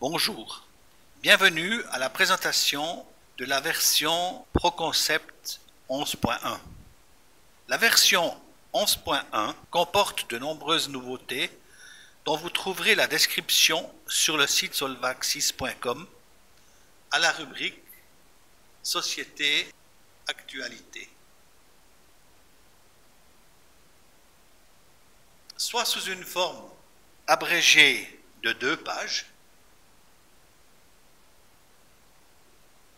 Bonjour, bienvenue à la présentation de la version ProConcept 11.1. La version 11.1 comporte de nombreuses nouveautés dont vous trouverez la description sur le site solvaxis.com à la rubrique Société Actualité. Soit sous une forme abrégée de 2 pages,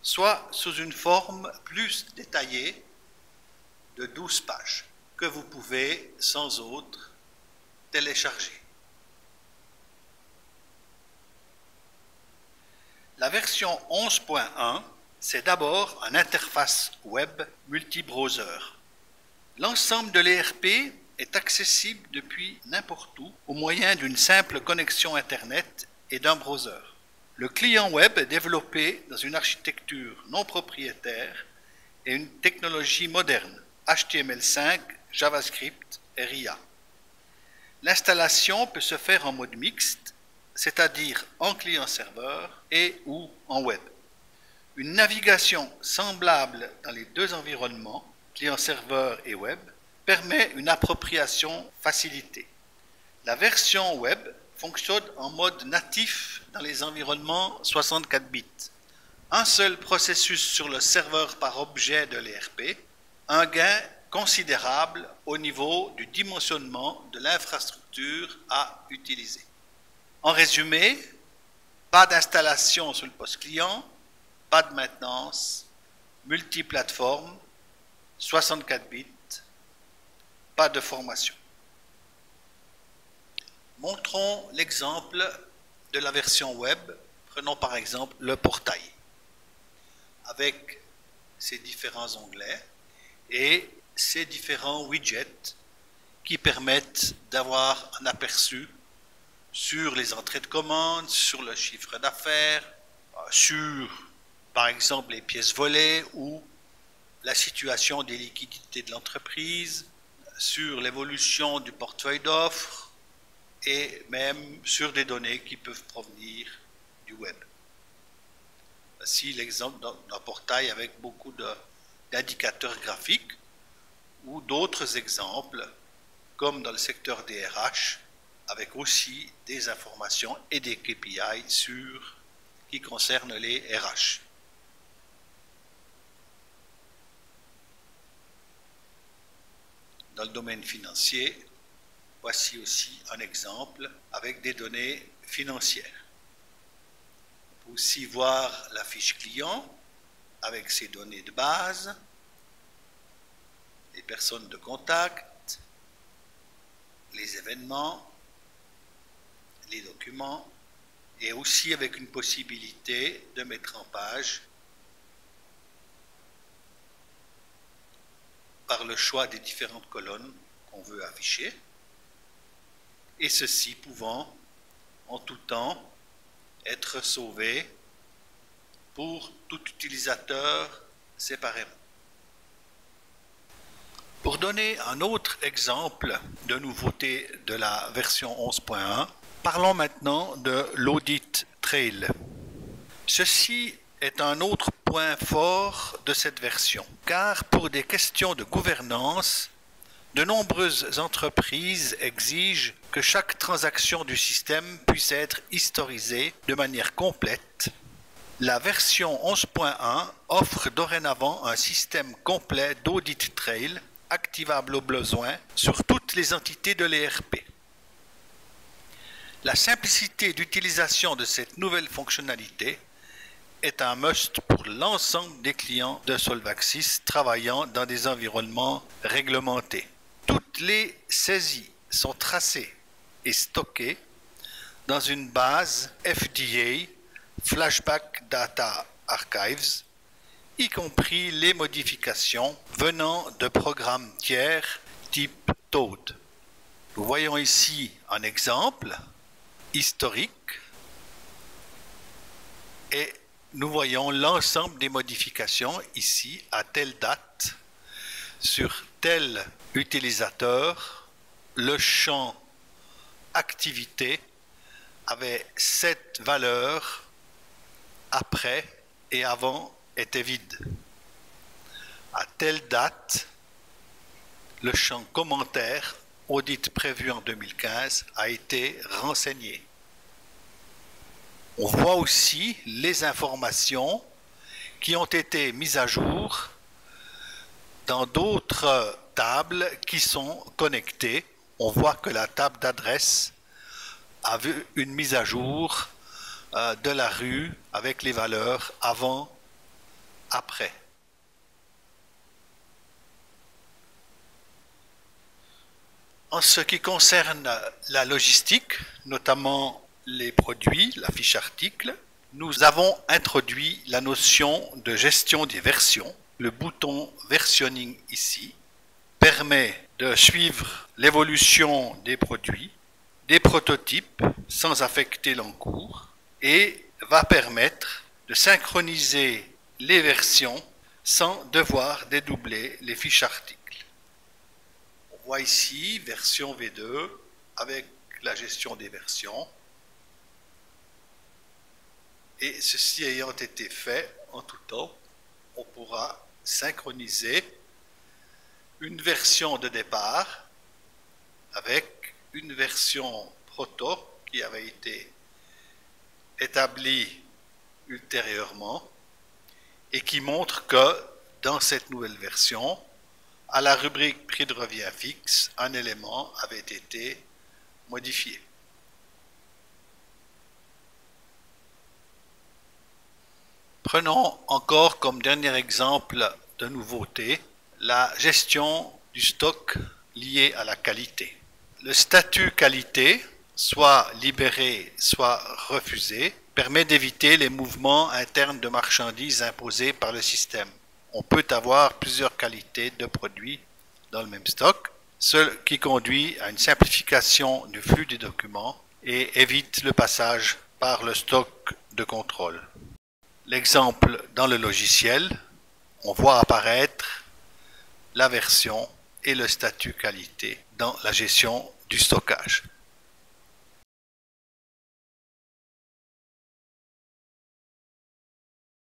soit sous une forme plus détaillée de 12 pages, que vous pouvez sans autre télécharger. La version 11.1, c'est d'abord une interface web multi-browser. L'ensemble de l'ERP est accessible depuis n'importe où au moyen d'une simple connexion Internet et d'un browser. Le client web est développé dans une architecture non propriétaire et une technologie moderne, HTML5, JavaScript et RIA. L'installation peut se faire en mode mixte, c'est-à-dire en client-serveur et ou en web. Une navigation semblable dans les deux environnements, client-serveur et web, permet une appropriation facilitée. La version web fonctionne en mode natif dans les environnements 64 bits. Un seul processus sur le serveur par objet de l'ERP, un gain considérable au niveau du dimensionnement de l'infrastructure à utiliser. En résumé, pas d'installation sur le poste client, pas de maintenance, multiplateforme, 64 bits, pas de formation. Montrons l'exemple de la version web. Prenons par exemple le portail, avec ses différents onglets et ses différents widgets qui permettent d'avoir un aperçu sur les entrées de commandes, sur le chiffre d'affaires, sur par exemple les pièces volées ou la situation des liquidités de l'entreprise, sur l'évolution du portefeuille d'offres et même sur des données qui peuvent provenir du web. Voici l'exemple d'un portail avec beaucoup d'indicateurs graphiques ou d'autres exemples comme dans le secteur des RH avec aussi des informations et des KPI qui concernent les RH. Dans le domaine financier, voici aussi un exemple avec des données financières. On peut aussi voir la fiche client avec ses données de base, les personnes de contact, les événements, les documents, et aussi avec une possibilité de mettre en page par le choix des différentes colonnes qu'on veut afficher, et ceci pouvant en tout temps être sauvé pour tout utilisateur séparément. Pour donner un autre exemple de nouveauté de la version 11.1, parlons maintenant de l'audit trail. Ceci est un autre point fort de cette version, car pour des questions de gouvernance, de nombreuses entreprises exigent que chaque transaction du système puisse être historisée de manière complète. La version 11.1 offre dorénavant un système complet d'audit trail activable au besoin sur toutes les entités de l'ERP. La simplicité d'utilisation de cette nouvelle fonctionnalité est un must pour l'ensemble des clients de Solvaxis travaillant dans des environnements réglementés. Toutes les saisies sont tracées et stockées dans une base FDA Flashback Data Archives, y compris les modifications venant de programmes tiers type Toad. Nous voyons ici un exemple historique et nous voyons l'ensemble des modifications ici à telle date sur tel utilisateur, le champ activité avait cette valeur, après et avant était vide. À telle date, le champ commentaire, audit prévu en 2015, a été renseigné. On voit aussi les informations qui ont été mises à jour dans d'autres tables qui sont connectées. On voit que la table d'adresse a vu une mise à jour de la rue avec les valeurs avant, après. En ce qui concerne la logistique, notamment les produits, la fiche article, nous avons introduit la notion de gestion des versions. Le bouton versionning ici permet de suivre l'évolution des produits, des prototypes sans affecter l'encours et va permettre de synchroniser les versions sans devoir dédoubler les fiches articles. On voit ici version V2 avec la gestion des versions. Et ceci ayant été fait en tout temps, on pourra synchroniser une version de départ avec une version proto qui avait été établie ultérieurement et qui montre que dans cette nouvelle version, à la rubrique prix de revient fixe, un élément avait été modifié. Prenons encore comme dernier exemple de nouveauté la gestion du stock lié à la qualité. Le statut qualité, soit libéré, soit refusé, permet d'éviter les mouvements internes de marchandises imposés par le système. On peut avoir plusieurs qualités de produits dans le même stock, ce qui conduit à une simplification du flux des documents et évite le passage par le stock de contrôle. L'exemple dans le logiciel, on voit apparaître la version et le statut qualité dans la gestion du stockage.